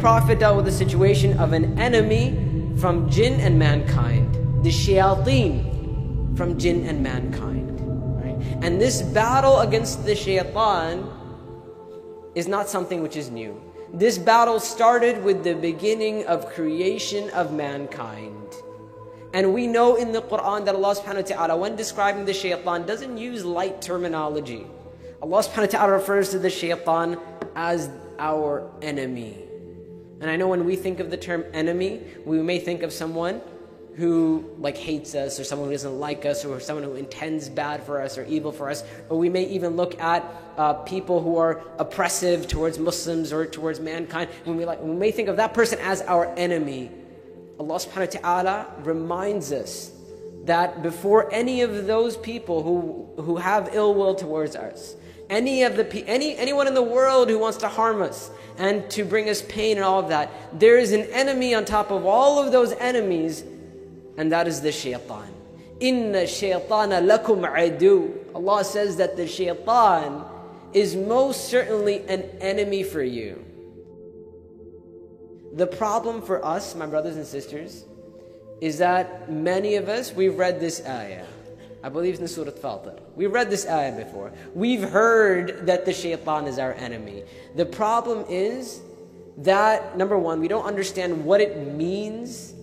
Prophet dealt with the situation of an enemy from jinn and mankind, the shayateen from jinn and mankind. Right? And this battle against the shaitan is not something which is new. This battle started with the beginning of creation of mankind. And we know in the Quran that Allah subhanahu wa ta'ala, when describing the shaitan, doesn't use light terminology. Allah subhanahu wa ta'ala refers to the shaitan as our enemy. And I know when we think of the term enemy, we may think of someone who hates us, or someone who doesn't like us, or someone who intends bad for us or evil for us. Or we may even look at people who are oppressive towards Muslims or towards mankind. We may think of that person as our enemy. Allah subhanahu wa ta'ala reminds us that before any of those people who have ill will towards us, anyone in the world who wants to harm us and to bring us pain and all of that, there is an enemy on top of all of those enemies, and that is the shaitan. Inna shaytana lakum adu. Allah says that the shaitan is most certainly an enemy for you. The problem for us, my brothers and sisters, is that many of us, we've read this ayah. I believe it's in Surah Fatir. We've read this ayah before. We've heard that the shaitan is our enemy. The problem is that, number one, we don't understand what it means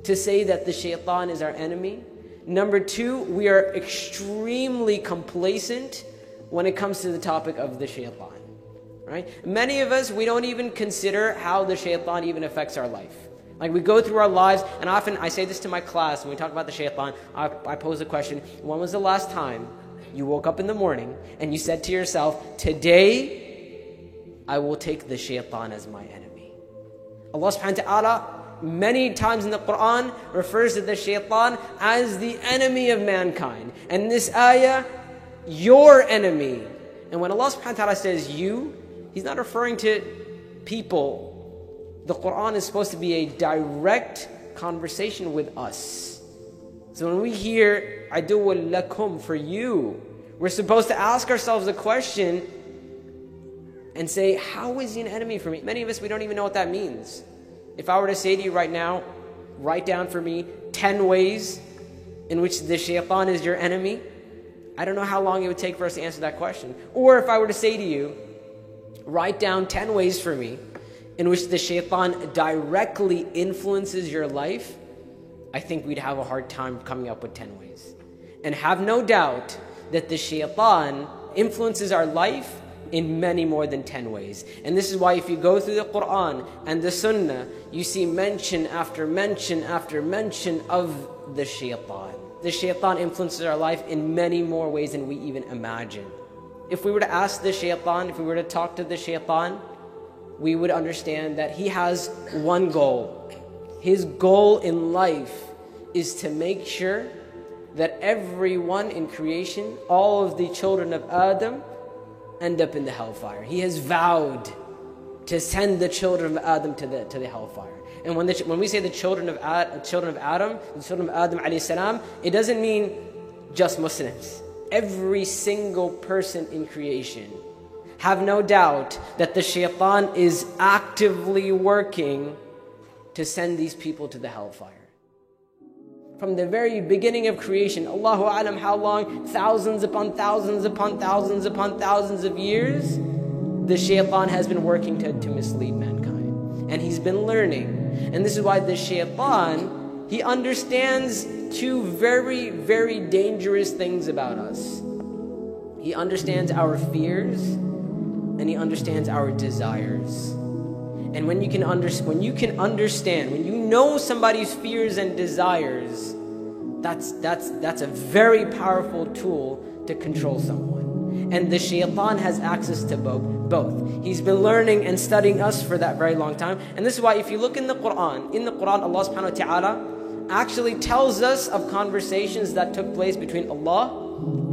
to say that the shaitan is our enemy. Number two, we are extremely complacent when it comes to the topic of the shaitan. Right? Many of us, we don't even consider how the shaitan even affects our life. We go through our lives, and often I say this to my class when we talk about the shaitan. I pose a question: when was the last time you woke up in the morning and you said to yourself, today I will take the shaitan as my enemy? Allah subhanahu wa ta'ala many times in the Quran refers to the shaitan as the enemy of mankind. And this ayah, your enemy. And when Allah subhanahu wa ta'ala says you, He's not referring to people. The Quran is supposed to be a direct conversation with us. So when we hear aduwwun lakum, for you, we're supposed to ask ourselves a question and say, how is he an enemy for me? Many of us, we don't even know what that means. If I were to say to you right now, write down for me 10 ways in which the shaitan is your enemy, I don't know how long it would take for us to answer that question. Or if I were to say to you, write down 10 ways for me in which the shaitan directly influences your life, I think we'd have a hard time coming up with 10 ways. And have no doubt that the shaitan influences our life in many more than 10 ways. And this is why if you go through the Quran and the Sunnah, you see mention after mention after mention of the shaitan. The shaitan influences our life in many more ways than we even imagine. If we were to ask the shaitan, if we were to talk to the shaitan, we would understand that he has one goal. His goal in life is to make sure that everyone in creation, all of the children of Adam, end up in the hellfire. He has vowed to send the children of Adam to the hellfire. And when we say the children of Adam, the children of Adam alayhi salam, it doesn't mean just Muslims. Every single person in creation. Have no doubt that the shaitan is actively working to send these people to the hellfire. From the very beginning of creation, Allahu A'lam how long, thousands upon thousands upon thousands upon thousands of years, the shaitan has been working to mislead mankind. And he's been learning. And this is why the shaitan, he understands two very, very dangerous things about us. He understands our fears, and he understands our desires. And when you know somebody's fears and desires, that's a very powerful tool to control someone. And the shaitan has access to both. He's been learning and studying us for that very long time. And this is why if you look in the Quran, Allah subhanahu wa ta'ala actually tells us of conversations that took place between Allah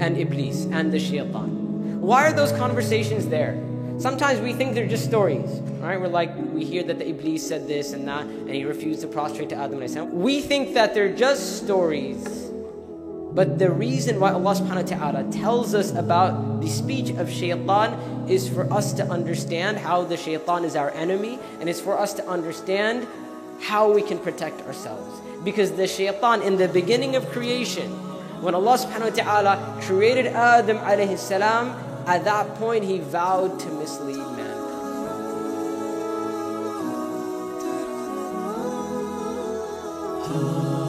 and Iblis and the shaitan. Why are those conversations there? Sometimes we think they're just stories, right? We hear that the Iblis said this and that, and he refused to prostrate to Adam. We think that they're just stories. But the reason why Allah subhanahu wa ta'ala tells us about the speech of shaitan is for us to understand how the shaitan is our enemy, and it's for us to understand how we can protect ourselves. Because the shaitan, in the beginning of creation, when Allah subhanahu wa ta'ala created Adam alayhi salam, at that point he vowed to mislead mankind. Oh.